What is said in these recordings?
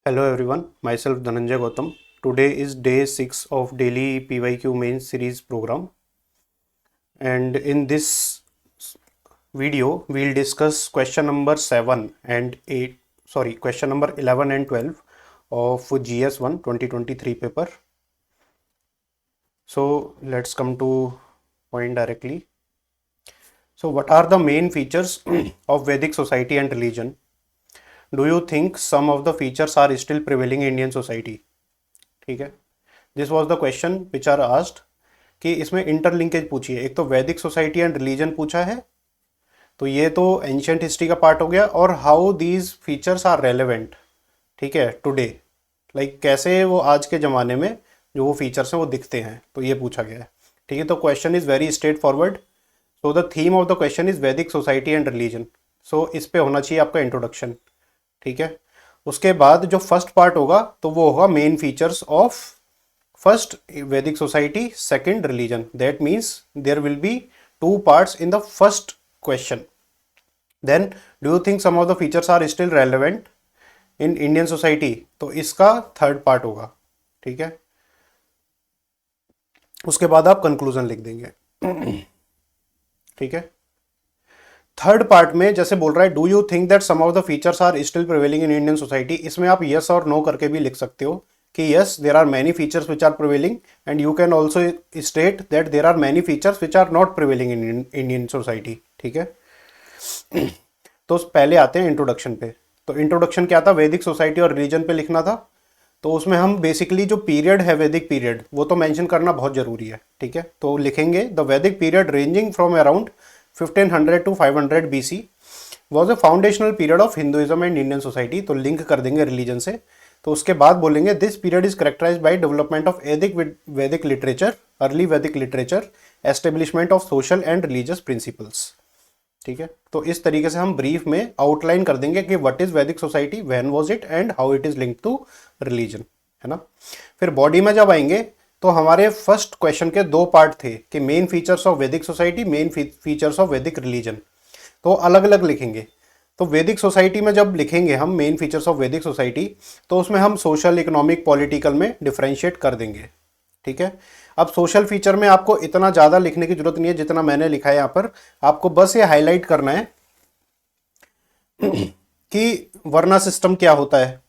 Hello everyone, myself Dhananjay Gautam. Today is day 6 of daily PYQ main series program, and in this video we'll discuss question number 7 and 8, question number 11 and 12 of GS1 2023 paper. So let's come to point directly. So what are the main features of Vedic society and religion? Do you think some of the features are still prevailing in Indian society? ठीक है, this was the question which are asked कि इसमें interlinkage पूछी है। एक तो वैदिक society and religion पूछा है, तो ये तो एंशियंट हिस्ट्री का पार्ट हो गया, और how these features are relevant, ठीक है, टुडे, लाइक कैसे वो आज के ज़माने में जो वो फीचर्स हैं वो दिखते हैं, तो ये पूछा गया है। ठीक है, तो question is very straight forward. So the theme of the question is वैदिक सोसाइटी एंड रिलीजन। सो इस पे होना चाहिए आपका इंट्रोडक्शन। ठीक है, उसके बाद जो फर्स्ट पार्ट होगा तो वो होगा main features of first Vedic society, second religion. That means there will be two parts in the first question. Then do you think some of the features are still relevant in Indian society, तो इसका third part होगा। ठीक है, उसके बाद आप conclusion लिख देंगे। ठीक है, थर्ड पार्ट में जैसे बोल रहा है do you think that some of the features are still prevailing in Indian society, इसमें आप यस और नो करके भी लिख सकते हो कि yes there are many features which are prevailing, and you can also state that there are many features which are not prevailing in Indian society. ठीक है, तो पहले आते हैं इंट्रोडक्शन पे। तो इंट्रोडक्शन क्या था, वैदिक सोसाइटी और रिलीजन पे लिखना था। तो उसमें हम बेसिकली जो पीरियड है वैदिक पीरियड, वो तो मेंशन करना बहुत जरूरी है। ठीक है, तो लिखेंगे द वैदिक period ranging from around 1500 to 500 BC was a foundational period of Hinduism and Indian society। तो लिंक कर देंगे रिलीजन से। तो उसके बाद बोलेंगे this period is characterised by development of वैदिक लिटरेचर, अर्ली वैदिक literature, establishment of social and religious principles. ठीक है, तो इस तरीके से हम ब्रीफ में आउटलाइन कर देंगे कि what is Vedic society, when was it, and how it is linked to religion, है ना। फिर बॉडी में जब आएंगे तो हमारे फर्स्ट क्वेश्चन के दो पार्ट थे कि मेन फीचर्स ऑफ वैदिक सोसाइटी, मेन फीचर्स ऑफ वैदिक रिलीजन, तो अलग अलग लिखेंगे। तो वैदिक सोसाइटी में जब लिखेंगे हम मेन फीचर्स ऑफ वैदिक सोसाइटी, तो उसमें हम सोशल, इकोनॉमिक, पॉलिटिकल में डिफरेंशिएट कर देंगे। ठीक है, अब सोशल फीचर में आपको इतना ज़्यादा लिखने की जरूरत नहीं है जितना मैंने लिखा है यहाँ पर। आपको बस ये हाईलाइट करना है कि वर्ना सिस्टम क्या होता है।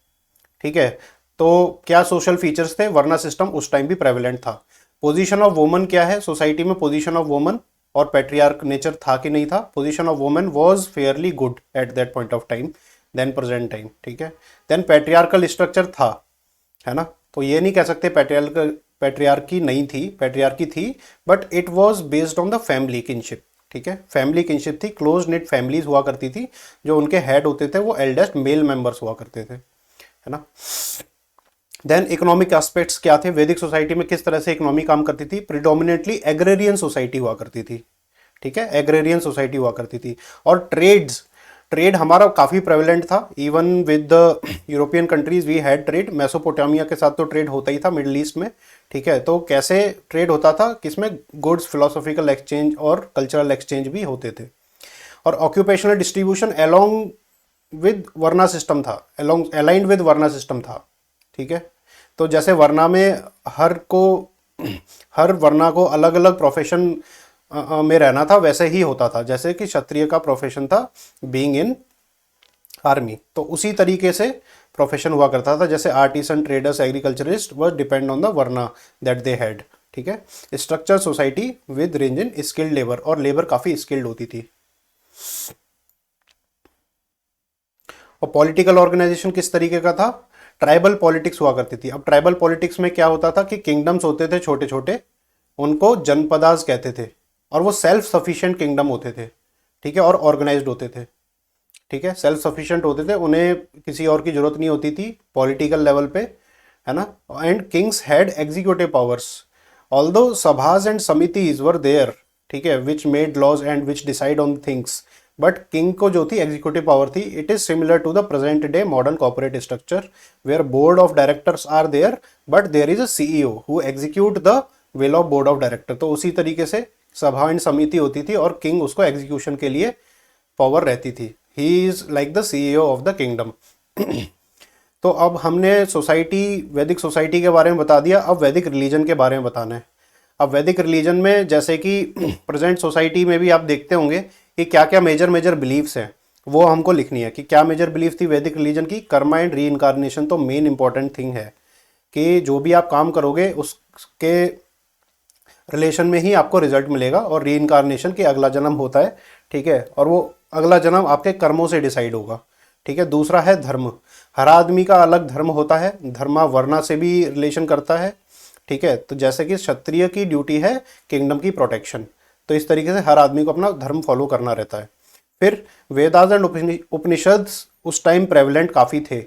ठीक है, तो क्या सोशल फीचर्स थे, वर्ना सिस्टम उस टाइम भी प्रेवलेंट था। पोजीशन ऑफ वुमन क्या है सोसाइटी में, पोजीशन ऑफ वुमन और पैट्रियार्क नेचर था कि नहीं था। Position of woman was fairly good at that point of time then present time. ठीक है, देन पैट्रियार्कल स्ट्रक्चर था, है ना। तो ये नहीं कह सकते पैट्रियार्की नहीं थी, पैट्रियार्की थी, but it was based on the family kinship. ठीक है, फैमिली किनशिप थी, क्लोज निट फैमिलीज हुआ करती थी, जो उनके हेड होते थे वो एल्डेस्ट मेल मेंबर्स हुआ करते थे, है ना। देन इकोनॉमिक एस्पेक्ट्स क्या थे, वैदिक सोसाइटी में किस तरह से इकोनॉमी काम करती थी। प्रिडोमिनेटली एग्रेरियन सोसाइटी हुआ करती थी। ठीक है, एग्रेरियन सोसाइटी हुआ करती थी। और ट्रेड हमारा काफ़ी प्रेवलेंट था, even with the European countries we had trade. Mesopotamia के साथ तो ट्रेड होता ही था मिडिल ईस्ट में। ठीक है, तो कैसे ट्रेड होता था, किसमें, गुड्स, फिलोसॉफिकल एक्सचेंज और कल्चरल एक्सचेंज भी होते थे। और occupational distribution along with varna system था, अलाइंड विद वर्ना सिस्टम था। ठीक है, तो जैसे वर्ना में हर वर्ना को अलग अलग प्रोफेशन में रहना था, वैसे ही होता था। जैसे कि क्षत्रिय का प्रोफेशन था बीइंग इन आर्मी, तो उसी तरीके से प्रोफेशन हुआ करता था। जैसे artisan, traders, agriculturist was depend on the varna that they had. ठीक है, structure society with range in skilled labour, और लेबर काफ़ी स्किल्ड होती थी। और पॉलिटिकल ऑर्गेनाइजेशन किस तरीके का था, ट्राइबल पॉलिटिक्स हुआ करती थी। अब ट्राइबल पॉलिटिक्स में क्या होता था कि किंगडम्स होते थे छोटे छोटे, उनको जनपदास कहते थे, और वो सेल्फ सफिशिएंट किंगडम होते थे। ठीक है, और ऑर्गेनाइज्ड होते थे। ठीक है, सेल्फ सफिशिएंट होते थे, उन्हें किसी और की जरूरत नहीं होती थी पॉलिटिकल लेवल पे, है ना। And kings had executive powers, although सभाज एंड समितिज वर देयर, ठीक है, which made laws and which decide on things, but king को जो थी एग्जीक्यूटिव पावर थी। It is similar to the present day modern corporate structure where board of directors are there, but there is a CEO who execute the will of board of director. तो उसी तरीके से सभा and समिति होती थी और किंग उसको एग्जीक्यूशन के लिए पावर रहती थी। He is like the CEO of the kingdom. तो अब हमने सोसाइटी, वैदिक सोसाइटी के बारे में बता दिया, अब वैदिक रिलीजन के बारे में बताना है। अब वैदिक रिलीजन में जैसे कि प्रेजेंट सोसाइटी में भी आप देखते होंगे कि क्या क्या मेजर बिलीफ्स हैं, वो हमको लिखनी है कि क्या मेजर बिलीफ थी वैदिक रिलीजन की। कर्मा एंड री इनकारनेशन तो मेन इंपॉर्टेंट थिंग है कि जो भी आप काम करोगे उसके रिलेशन में ही आपको रिजल्ट मिलेगा, और री इनकारनेशन की अगला जन्म होता है, ठीक है, और वो अगला जन्म आपके कर्मों से डिसाइड होगा, ठीक है। दूसरा है धर्म। हर आदमी का अलग धर्म होता है, धर्मा वर्णा से भी रिलेशन करता है, ठीक है। तो जैसे कि क्षत्रिय की ड्यूटी है किंगडम की प्रोटेक्शन, तो इस तरीके से हर आदमी को अपना धर्म फॉलो करना रहता है। फिर वेदास एंड उपनिषद उस टाइम प्रेवलेंट काफ़ी थे,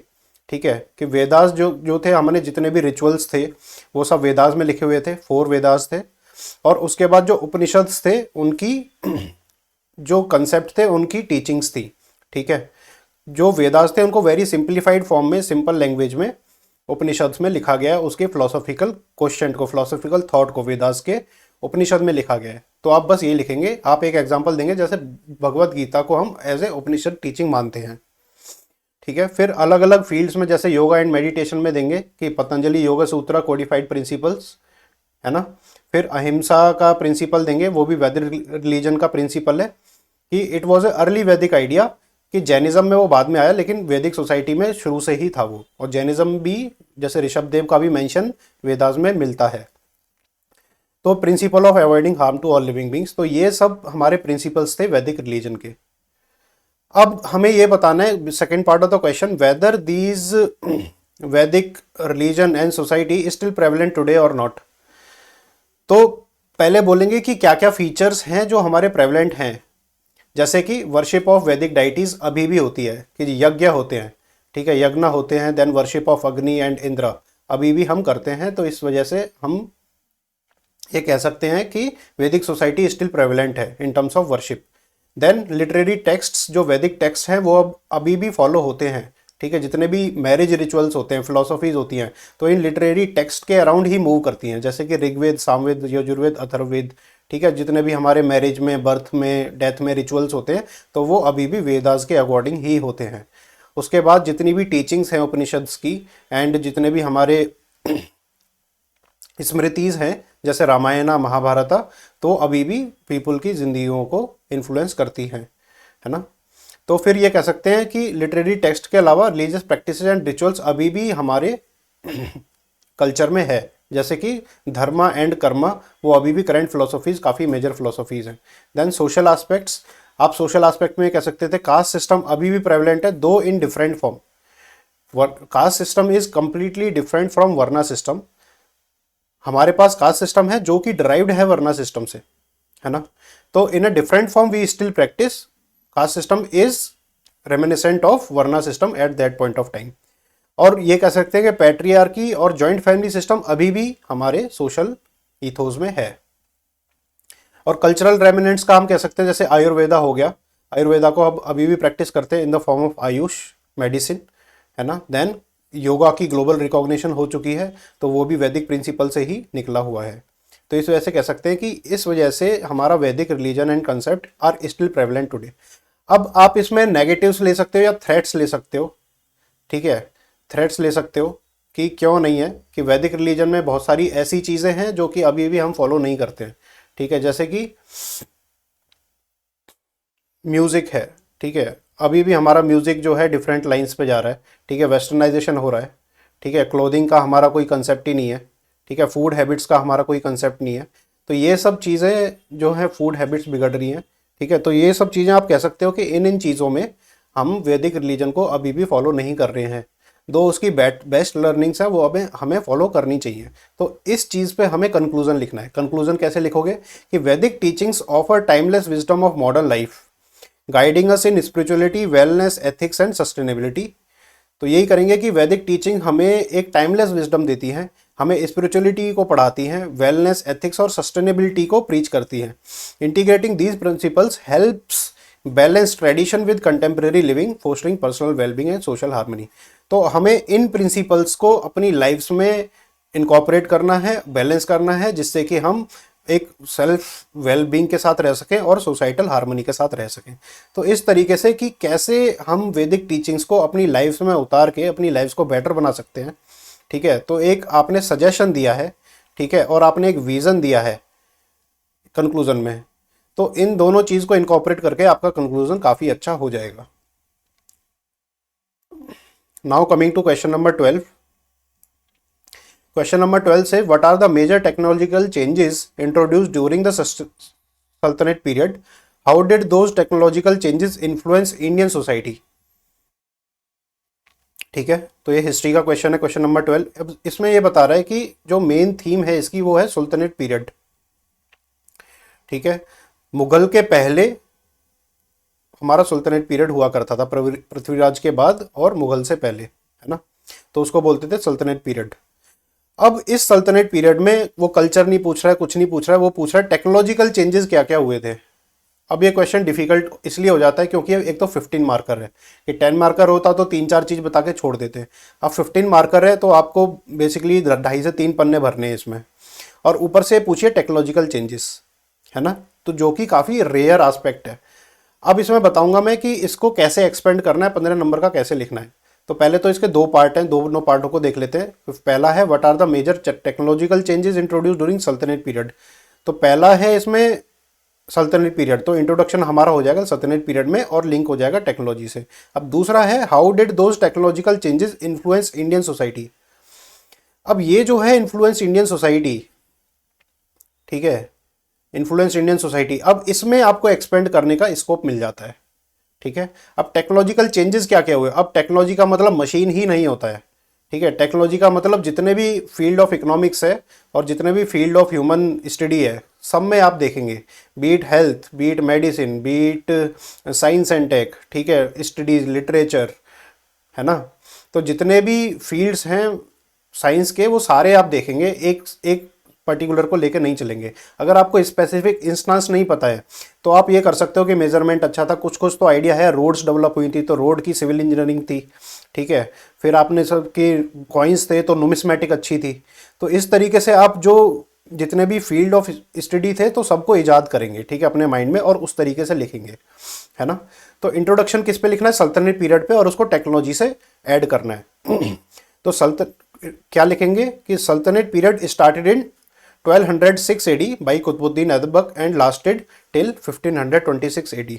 ठीक है, कि वेदास जो थे, हमने जितने भी रिचुअल्स थे वो सब वेदास में लिखे हुए थे, 4 वेदास थे। और उसके बाद जो उपनिषद्स थे उनकी जो कंसेप्ट थे उनकी टीचिंग्स थी, ठीक है। जो वेदास थे उनको वेरी सिंप्लीफाइड फॉर्म में, सिंपल लैंग्वेज में उपनिषद्स में लिखा गया है, उसके फिलोसॉफिकल क्वेश्चन को, फिलोसॉफिकल थॉट को वेदास के उपनिषद में लिखा गया है। तो आप बस ये लिखेंगे, आप एक एग्जांपल देंगे, जैसे भगवत गीता को हम एज ए उपनिषद टीचिंग मानते हैं, ठीक है। फिर अलग अलग फील्ड्स में जैसे योगा एंड मेडिटेशन में देंगे कि पतंजलि योग सूत्र कोडिफाइड प्रिंसिपल्स, है ना। फिर अहिंसा का प्रिंसिपल देंगे, वो भी वैदिक रिलीजन का प्रिंसिपल है कि इट वॉज ए अर्ली वैदिक आइडिया, कि जैनिज्म में वो बाद में आया लेकिन वैदिक सोसाइटी में शुरू से ही था वो। और जैनिज्म भी जैसे ऋषभ देव का भी मेंशन वेदास में मिलता है। तो principle of avoiding harm to all living beings, तो ये सब हमारे प्रिंसिपल्स थे वैदिक रिलीजन के। अब हमें ये बताना है second part of the question, whether these Vedic religion and society still prevalent today और नॉट। तो पहले बोलेंगे कि क्या क्या फीचर्स हैं जो हमारे प्रेवलेंट हैं, जैसे कि वर्शिप ऑफ वैदिक डाइटीज अभी भी होती है, कि यज्ञ होते हैं, ठीक है, यज्ञ होते हैं। देन वर्शिप ऑफ अग्नि एंड इंद्र अभी भी हम करते हैं, तो इस वजह से हम ये कह सकते हैं कि वैदिक सोसाइटी स्टिल प्रेवलेंट है in terms of worship. Then literary texts, जो वैदिक टेक्स्ट हैं वो अब अभी भी फॉलो होते हैं, ठीक है। जितने भी मैरिज रिचुअल्स होते हैं, फिलोसॉफीज होती हैं, तो इन लिटरेरी टेक्स्ट के अराउंड ही मूव करती हैं, जैसे कि ऋग्वेद, सामवेद, यजुर्वेद, अथर्ववेद, ठीक है। जितने भी हमारे मैरिज में, बर्थ में, डेथ में रिचुअल्स होते हैं तो वो अभी भी वेदास के अकॉर्डिंग ही होते हैं। उसके बाद जितनी भी टीचिंग्स हैं उपनिषद्स की एंड जितने भी हमारे स्मृतिज हैं जैसे रामायण, महाभारत, तो अभी भी पीपल की जिंदगियों को इन्फ्लुएंस करती हैं, है ना। तो फिर ये कह सकते हैं कि लिटरेरी टेक्स्ट के अलावा रिलीजियस प्रैक्टिसेस एंड रिचुअल्स अभी भी हमारे कल्चर में है, जैसे कि धर्मा एंड कर्मा, वो अभी भी करंट फिलोसॉफीज, काफ़ी मेजर फिलोसॉफीज हैं। देन सोशल एस्पेक्ट्स, आप सोशल एस्पेक्ट में कह सकते थे कास्ट सिस्टम अभी भी प्रेवलेंट है, though in different form. Caste system is completely different from varna system. हमारे पास कास्ट सिस्टम है जो कि डिराइव्ड है वर्ना सिस्टम से, है ना। तो in a different form we still practice caste system is reminiscent of varna system at that point of time. और ये कह सकते हैं कि पैट्रियार्की और जॉइंट फैमिली सिस्टम अभी भी हमारे सोशल इथोस में है। और कल्चरल रेमिनेंट्स का हम कह सकते हैं जैसे आयुर्वेदा हो गया, आयुर्वेदा को अब अभी भी प्रैक्टिस करते हैं in the form of Ayush medicine, है ना। देन योगा की ग्लोबल रिकॉग्निशन हो चुकी है, तो वो भी वैदिक प्रिंसिपल से ही निकला हुआ है। तो इस वजह से कह सकते हैं कि इस वजह से हमारा Vedic religion and concept are still prevalent today. अब आप इसमें नेगेटिव्स ले सकते हो या थ्रेट्स ले सकते हो, ठीक है। थ्रेट्स ले सकते हो कि क्यों नहीं है, कि वैदिक रिलीजन में बहुत सारी ऐसी चीज़ें हैं जो कि अभी भी हम फॉलो नहीं करते हैं, ठीक है। जैसे कि म्यूज़िक है, ठीक है, अभी भी हमारा म्यूज़िक जो है डिफरेंट लाइंस पे जा रहा है, ठीक है, वेस्टर्नाइजेशन हो रहा है, ठीक है। क्लोथिंग का हमारा कोई कंसेप्ट ही नहीं है, ठीक है। फूड हैबिट्स का हमारा कोई कंसेप्ट नहीं है। तो ये सब चीज़ें जो हैं, फूड हैबिट्स बिगड़ रही हैं, ठीक है। तो ये सब चीज़ें आप कह सकते हो कि इन चीज़ों में हम वैदिक रिलीजन को अभी भी फॉलो नहीं कर रहे हैं, दो उसकी बेस्ट लर्निंग्स है वो हमें फॉलो करनी चाहिए। तो इस चीज़ पे हमें कंक्लूजन लिखना है। कंक्लूजन कैसे लिखोगे कि वैदिक teachings offer timeless wisdom of modern life, guiding us in spirituality, wellness, ethics and sustainability. तो यही करेंगे कि वैदिक टीचिंग हमें एक टाइमलेस विजडम देती है, हमें स्पिरिचुअलिटी को पढ़ाती हैं, वेलनेस, एथिक्स और सस्टेनेबिलिटी को प्रीच करती हैं। Integrating these principles helps balance tradition with contemporary living, fostering personal wellbeing and social harmony. तो हमें इन प्रिंसिपल्स को अपनी लाइफ्स में इनकॉर्पोरेट करना है, बैलेंस करना है, जिससे कि हम एक सेल्फ वेल बीइंग के साथ रह सकें और सोसाइटल हार्मनी के साथ रह सकें। तो इस तरीके से कि कैसे हम वैदिक टीचिंग्स को अपनी लाइफ में उतार के अपनी लाइफ को बेटर बना सकते हैं। ठीक है, तो एक आपने सजेशन दिया है, ठीक है, और आपने एक विजन दिया है कंक्लूजन में। तो इन दोनों चीज को इनकॉर्पोरेट करके आपका कंक्लूजन काफी अच्छा हो जाएगा। Now coming to question number 12। Question number 12 से what are the major technological changes introduced during the Sultanate period, how did those technological changes influence Indian society. ठीक है, तो ये हिस्ट्री का क्वेश्चन है, क्वेश्चन नंबर 12। अब इसमें ये बता रहा है कि जो मेन थीम है इसकी वो है सुल्तानेट पीरियड। ठीक है, मुगल के पहले हमारा सुल्तानेट पीरियड हुआ करता था, पृथ्वीराज के बाद और मुगल से पहले, है ना, तो उसको बोलते थे सुल्तानेट पीरियड। अब इस सल्तनत पीरियड में वो कल्चर नहीं पूछ रहा है, कुछ नहीं पूछ रहा है, वो पूछ रहा है टेक्नोलॉजिकल चेंजेस क्या क्या हुए थे। अब ये क्वेश्चन डिफिकल्ट इसलिए हो जाता है क्योंकि एक तो 15 मार्कर है, कि 10 मार्कर होता तो 3-4 चीज़ बता के छोड़ देते। अब 15 मार्कर है तो आपको बेसिकली 2.5 से 3 पन्ने भरने हैं इसमें, और ऊपर से पूछिए टेक्नोलॉजिकल चेंजेस, है ना, तो जो कि काफ़ी रेयर आस्पेक्ट है। अब इसमें बताऊंगा मैं कि इसको कैसे एक्सपेंड करना है, 15 नंबर का कैसे लिखना है। तो पहले तो इसके 2 पार्ट हैं, दोनों पार्टों को देख लेते हैं। पहला है what are the major technological changes introduce during सल्तनत पीरियड। तो पहला है इसमें सल्तनत पीरियड, तो इंट्रोडक्शन हमारा हो जाएगा सल्तनत पीरियड में और लिंक हो जाएगा टेक्नोलॉजी से। अब दूसरा है how did those technological changes influence Indian society. अब ये जो है इन्फ्लुएंस इंडियन सोसाइटी, ठीक है, इन्फ्लुएंस इंडियन सोसाइटी, अब इसमें आपको एक्सपेंड करने का स्कोप मिल जाता है। ठीक है, अब टेक्नोलॉजिकल चेंजेस क्या क्या हुए। अब टेक्नोलॉजी का मतलब मशीन ही नहीं होता है, ठीक है, टेक्नोलॉजी का मतलब जितने भी फील्ड ऑफ इकोनॉमिक्स है और जितने भी फील्ड ऑफ ह्यूमन स्टडी है, सब में आप देखेंगे, beat health, beat medicine, beat science and tech, ठीक है, स्टडीज, लिटरेचर, है ना, तो जितने भी फील्ड्स हैं साइंस के वो सारे आप देखेंगे, एक एक पर्टिकुलर को लेकर नहीं चलेंगे। अगर आपको स्पेसिफिक इंस्टेंस नहीं पता है तो आप ये कर सकते हो कि मेजरमेंट अच्छा था, कुछ कुछ तो आइडिया है, रोड्स डेवलप हुई थी तो रोड की सिविल इंजीनियरिंग थी, ठीक है, फिर आपने सब के कॉइन्स थे तो नुमिस्मेटिक अच्छी थी। तो इस तरीके से आप जो जितने भी फील्ड ऑफ स्टडी थे तो सबको ईजाद करेंगे, ठीक है, अपने माइंड में, और उस तरीके से लिखेंगे, है ना। तो इंट्रोडक्शन किस पे लिखना है, सल्तनत पीरियड पे, और उसको टेक्नोलॉजी से ऐड करना है। तो क्या लिखेंगे कि सल्तनत period started in 1206 AD by Qutbuddin Aibak and lasted till 1526 AD.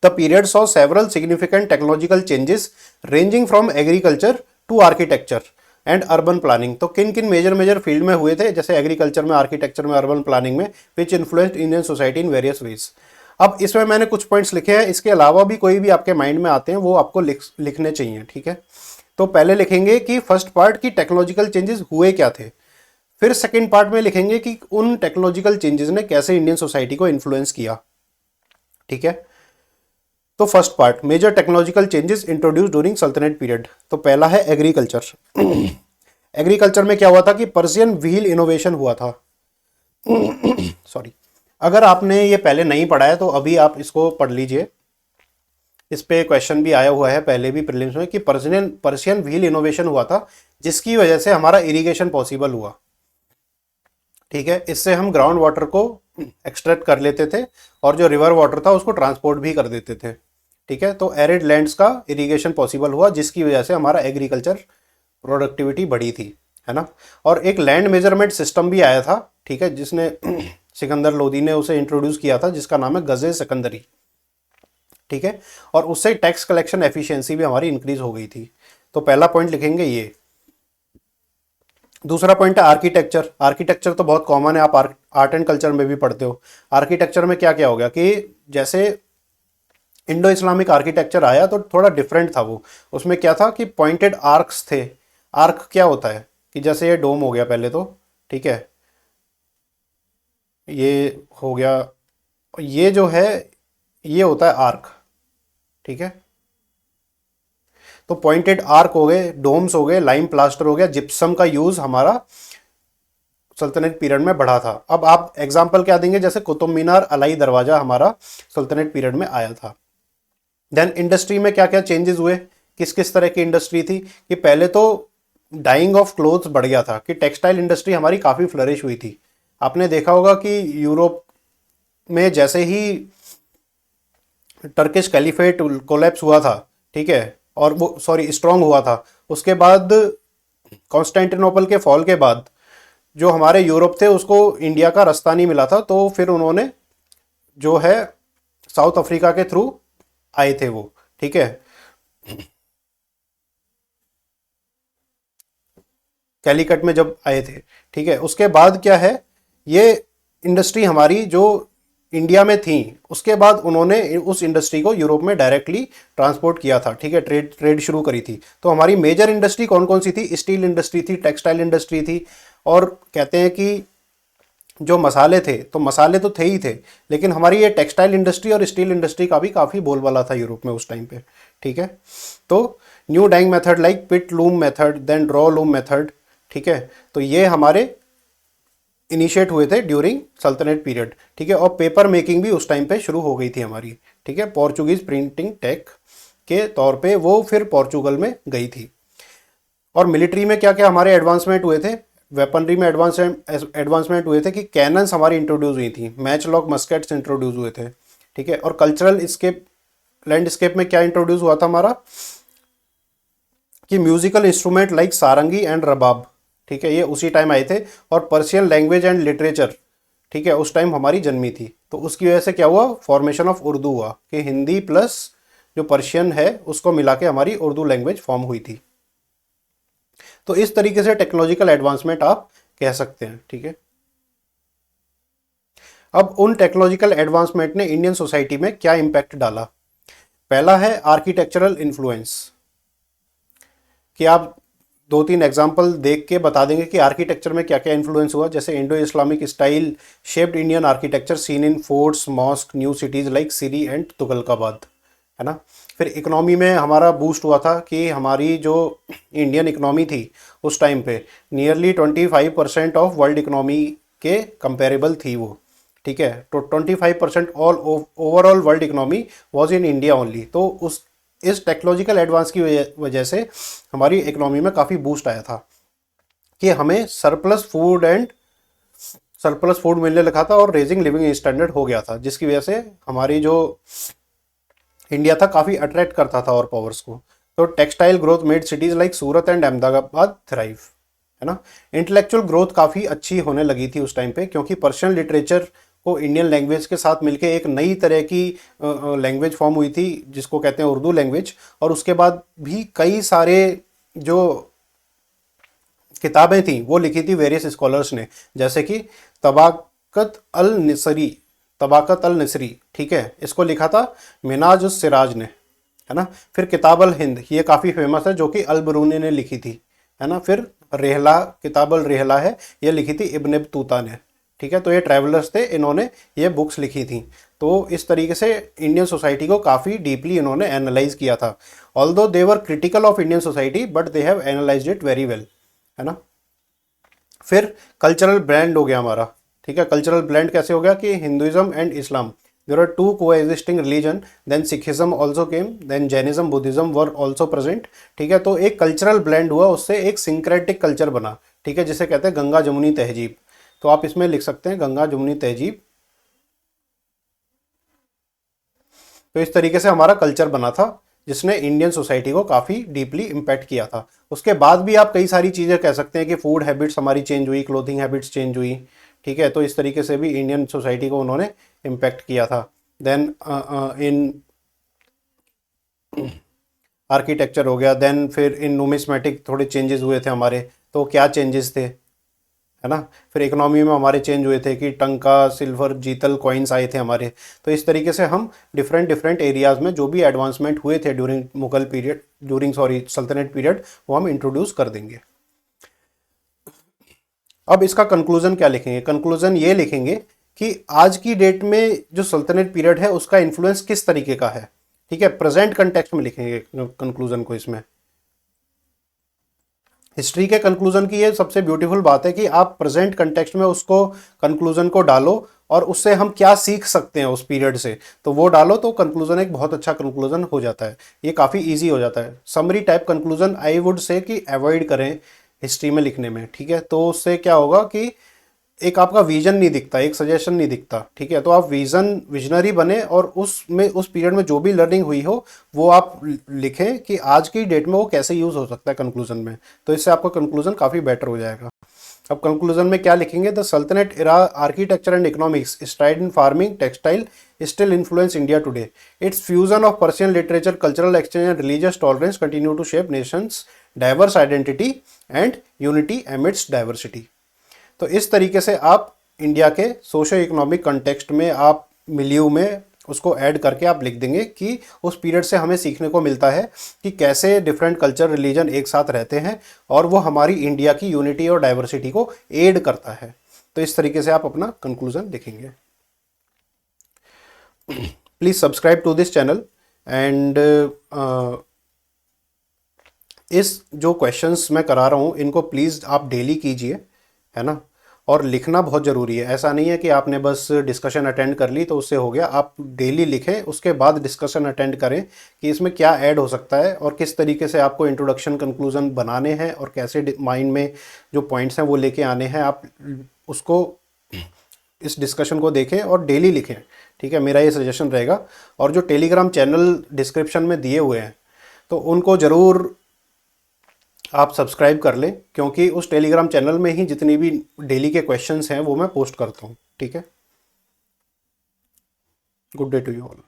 The period saw several significant technological changes ranging from agriculture to architecture and urban planning. तो किन किन मेजर फील्ड में हुए थे, जैसे एग्रीकल्चर में, आर्किटेक्चर में, अर्बन प्लानिंग में, which influenced Indian society in various ways. अब इसमें मैंने कुछ पॉइंट्स लिखे हैं, इसके अलावा भी कोई भी आपके माइंड में आते हैं वो आपको लिखने चाहिए, ठीक है। तो पहले लिखेंगे कि फर्स्ट पार्ट की टेक्नोलॉजिकल चेंजेस हुए क्या थे, फिर सेकंड पार्ट में लिखेंगे कि उन टेक्नोलॉजिकल चेंजेस ने कैसे इंडियन सोसाइटी को इन्फ्लुएंस किया, ठीक है। तो first part, major technological changes introduce during सल्तनत पीरियड। तो पहला है एग्रीकल्चर। एग्रीकल्चर में क्या हुआ था कि पर्शियन व्हील इनोवेशन हुआ था। सॉरी, अगर आपने ये पहले नहीं पढ़ा है तो अभी आप इसको पढ़ लीजिए, इस पे क्वेश्चन भी आया हुआ है पहले भी प्रीलिम्स में कि पर्शियन व्हील इनोवेशन हुआ था जिसकी वजह से हमारा इरिगेशन पॉसिबल हुआ, ठीक है। इससे हम ग्राउंड वाटर को एक्सट्रैक्ट कर लेते थे और जो रिवर वाटर था उसको ट्रांसपोर्ट भी कर देते थे, ठीक है। तो एरिड लैंड्स का इरिगेशन पॉसिबल हुआ जिसकी वजह से हमारा एग्रीकल्चर प्रोडक्टिविटी बढ़ी थी, है ना। और एक लैंड मेजरमेंट सिस्टम भी आया था, ठीक है, जिसने सिकंदर लोदी ने उसे इंट्रोड्यूस किया था, जिसका नाम है गजे सिकंदरी, ठीक है। और उससे टैक्स कलेक्शन एफिशिएंसी भी हमारी इंक्रीज हो गई थी। तो पहला पॉइंट लिखेंगे ये। दूसरा पॉइंट है आर्किटेक्चर। आर्किटेक्चर तो बहुत कॉमन है, आप आर्ट एंड कल्चर में भी पढ़ते हो। आर्किटेक्चर में क्या क्या हो गया कि जैसे इंडो इस्लामिक आर्किटेक्चर आया तो थोड़ा डिफरेंट था वो। उसमें क्या था कि पॉइंटेड आर्क्स थे। आर्क क्या होता है कि जैसे ये डोम हो गया पहले तो, ठीक है, ये हो गया, ये जो है ये होता है आर्क, ठीक है। तो पॉइंटेड आर्क हो गए, डोम्स हो गए, लाइम प्लास्टर हो गया, जिप्सम का यूज हमारा सल्तनत पीरियड में बढ़ा था। अब आप एग्जांपल क्या देंगे, जैसे कुतुब मीनार, अलाई दरवाजा हमारा सल्तनत पीरियड में आया था। देन इंडस्ट्री में क्या क्या चेंजेस हुए, किस किस तरह की इंडस्ट्री थी कि पहले तो डाइंग ऑफ क्लोथ्स बढ़ गया था, कि टेक्सटाइल इंडस्ट्री हमारी काफ़ी फ्लरिश हुई थी, आपने देखा होगा कि यूरोप में जैसे ही टर्किश कैलिफेट कोलैप्स हुआ था, ठीक है, और वो सॉरी स्ट्रांग हुआ था, उसके बाद कॉन्स्टेंटिनोपल के फॉल के बाद जो हमारे यूरोप थे उसको इंडिया का रास्ता नहीं मिला था, तो फिर उन्होंने जो है साउथ अफ्रीका के थ्रू आए थे वो, ठीक है, कैलीकट में जब आए थे, ठीक है। उसके बाद क्या है, ये इंडस्ट्री हमारी जो इंडिया में थी, उसके बाद उन्होंने उस इंडस्ट्री को यूरोप में डायरेक्टली ट्रांसपोर्ट किया था, ठीक है, ट्रेड ट्रेड शुरू करी थी। तो हमारी मेजर इंडस्ट्री कौन कौन सी थी, स्टील इंडस्ट्री थी, टेक्सटाइल इंडस्ट्री थी, और कहते हैं कि जो मसाले थे, तो मसाले तो थे ही थे, लेकिन हमारी ये टेक्सटाइल इंडस्ट्री और स्टील इंडस्ट्री का भी काफ़ी बोलबाला था यूरोप में उस टाइम पे, ठीक है। तो new dyeing method like pit loom method, then draw loom method, ठीक है, तो ये हमारे इनिशिएट हुए थे ड्यूरिंग सल्तनत पीरियड, ठीक है। और पेपर मेकिंग भी उस टाइम पे शुरू हो गई थी हमारी, ठीक है, पोर्चुगीज प्रिंटिंग टेक के तौर पे वो फिर पोर्चुगल में गई थी। और मिलिट्री में क्या क्या हमारे एडवांसमेंट हुए थे, वेपनरी में एडवांसमेंट हुए थे कि कैनन्स हमारी इंट्रोड्यूस हुई थी, मैच लॉक मस्केट्स इंट्रोड्यूस हुए थे, ठीक है। और कल्चरल स्केप लैंडस्केप में क्या इंट्रोड्यूस हुआ था हमारा, कि musical instrument like sarangi and rabab, ठीक है, ये उसी टाइम आए थे। और पर्शियन लैंग्वेज एंड लिटरेचर, ठीक है, उस टाइम हमारी जन्मी थी, तो उसकी वजह से क्या हुआ, फॉर्मेशन ऑफ उर्दू हुआ, कि हिंदी प्लस जो पर्शियन है उसको मिला के हमारी उर्दू लैंग्वेज फॉर्म हुई थी। तो इस तरीके से टेक्नोलॉजिकल एडवांसमेंट आप कह सकते हैं, ठीक है। अब उन टेक्नोलॉजिकल एडवांसमेंट ने इंडियन सोसाइटी में क्या इम्पैक्ट डाला। पहला है आर्किटेक्चरल इन्फ्लुएंस, कि आप दो तीन एग्जाम्पल देख के बता देंगे कि आर्किटेक्चर में क्या क्या इन्फ्लुएंस हुआ। जैसे Indo Islamic style shaped Indian architecture seen in forts, mosque, new cities like Siri and Tughlakabad, है ना। फिर इकोनॉमी में हमारा बूस्ट हुआ था कि हमारी जो इंडियन इकोनॉमी थी उस टाइम पे नियरली 25% ऑफ वर्ल्ड इकोनॉमी के कंपेरेबल थी वो, ठीक है। तो 25% all overall world economy was in India only. तो उस इस टेक्नोलॉजिकल एडवांस की वजह से हमारी इकोनॉमी में काफ़ी बूस्ट आया था, कि हमें सरप्लस फूड मिलने लगा था और रेजिंग लिविंग स्टैंडर्ड हो गया था, जिसकी वजह से हमारी जो इंडिया था काफ़ी अट्रैक्ट करता था और पावर्स को। तो textile growth made cities like Surat and Ahmedabad thrive, है ना। इंटेलेक्चुअल ग्रोथ काफ़ी अच्छी होने लगी थी उस टाइम पे, क्योंकि पर्शियन लिटरेचर को इंडियन लैंग्वेज के साथ मिलके एक नई तरह की लैंग्वेज फॉर्म हुई थी जिसको कहते हैं उर्दू लैंग्वेज। और उसके बाद भी कई सारे जो किताबें थी वो लिखी थी वेरियस स्कॉलर्स ने, जैसे कि तबाकत अल निसरी तबाकत अल निसरी, ठीक है, इसको लिखा था मिनाज उस सिराज ने, है ना। फिर किताब अल हिंद, ये काफ़ी फेमस है, जो कि अल बरूनी ने लिखी थी, है ना। फिर रेहला, किताब अल रेहला है, ये लिखी थी इब्न बतूता ने, ठीक है। तो ये ट्रैवलर्स थे, इन्होंने ये बुक्स लिखी थी। तो इस तरीके से इंडियन सोसाइटी को काफ़ी डीपली इन्होंने एनालाइज किया था। Although they were critical of Indian society but they have analysed it very well, है ना। फिर कल्चरल ब्रांड हो गया हमारा, ठीक है। कल्चरल ब्रांड कैसे हो गया कि Hinduism and Islam, there are two coexisting religion, then Sikhism also came, then Jainism Buddhism were also present, ठीक है। तो एक कल्चरल ब्लेंड हुआ, उससे एक सिंक्रेटिक कल्चर बना, ठीक है, जिसे कहते हैं गंगा जमुनी तहजीब। तो आप इसमें लिख सकते हैं गंगा जमुनी तहजीब। तो इस तरीके से हमारा कल्चर बना था जिसने इंडियन सोसाइटी को काफ़ी डीपली इम्पैक्ट किया था। उसके बाद भी आप कई सारी चीज़ें कह सकते हैं कि फूड हैबिट्स हमारी चेंज हुई, क्लोथिंग हैबिट्स चेंज हुई, ठीक है। तो इस तरीके से भी इंडियन सोसाइटी को उन्होंने इम्पैक्ट किया था। देन इन आर्किटेक्चर हो गया, देन फिर इन नुमिस्मेटिक थोड़े चेंजेस हुए थे हमारे। तो क्या चेंजेस थे, है ना। फिर इकोनॉमी में हमारे चेंज हुए थे कि टंका, सिल्वर, जीतल कॉइन्स आए थे हमारे। तो इस तरीके से हम डिफरेंट डिफरेंट एरियाज़ में जो भी एडवांसमेंट हुए थे ड्यूरिंग मुगल पीरियड, सल्तनत पीरियड, वो हम इंट्रोड्यूस कर देंगे। अब इसका कंक्लूजन क्या लिखेंगे, कंक्लूजन ये लिखेंगे कि आज की डेट में जो सल्तनत पीरियड है उसका इन्फ्लुएंस किस तरीके का है, ठीक है। प्रेजेंट कंटेक्स्ट में लिखेंगे कंक्लूजन को। इसमें हिस्ट्री के कंक्लूजन की ये सबसे ब्यूटीफुल बात है कि आप प्रेजेंट कंटेक्स्ट में उसको कंक्लूजन को डालो और उससे हम क्या सीख सकते हैं उस पीरियड से, तो वो डालो, तो कंक्लूजन एक बहुत अच्छा कंक्लूजन हो जाता है। ये काफ़ी इजी हो जाता है। Summary type conclusion I would say कि अवॉइड करें हिस्ट्री में लिखने में, ठीक है। तो उससे क्या होगा कि एक आपका विजन नहीं दिखता, एक सजेशन नहीं दिखता, ठीक है। तो आप विजनरी बने और उसमें उस पीरियड में जो भी लर्निंग हुई हो वो आप लिखें कि आज की डेट में वो कैसे यूज़ हो सकता है कंक्लूजन में। तो इससे आपका कंक्लूजन काफ़ी बेटर हो जाएगा। अब कंक्लूजन में क्या लिखेंगे? The Sultanate era architecture and economics stride in farming textile still influence India today. Its fusion of Persian literature, cultural exchange and religious tolerance continue to shape nation's diverse identity and unity amidst diversity. तो इस तरीके से आप India के socio economic context में आप milieu में उसको ऐड करके आप लिख देंगे कि उस पीरियड से हमें सीखने को मिलता है कि कैसे डिफरेंट कल्चर रिलीजन एक साथ रहते हैं और वो हमारी इंडिया की यूनिटी और डाइवर्सिटी को एड करता है। तो इस तरीके से आप अपना कंक्लूजन लिखेंगे। Please subscribe to this channel and इस जो क्वेश्चंस मैं करा रहा हूँ इनको प्लीज़ आप डेली कीजिए, है ना। और लिखना बहुत ज़रूरी है, ऐसा नहीं है कि आपने बस डिस्कशन अटेंड कर ली तो उससे हो गया। आप डेली लिखें, उसके बाद डिस्कशन अटेंड करें कि इसमें क्या ऐड हो सकता है और किस तरीके से आपको इंट्रोडक्शन कंक्लूजन बनाने हैं और कैसे माइंड में जो पॉइंट्स हैं वो लेके आने हैं। आप उसको इस डिस्कशन को देखें और डेली लिखें, ठीक है। मेरा ये सजेशन रहेगा। और जो टेलीग्राम चैनल डिस्क्रिप्शन में दिए हुए हैं तो उनको ज़रूर आप सब्सक्राइब कर लें, क्योंकि उस टेलीग्राम चैनल में ही जितनी भी डेली के क्वेश्चंस हैं वो मैं पोस्ट करता हूँ, ठीक है। Good day to you all.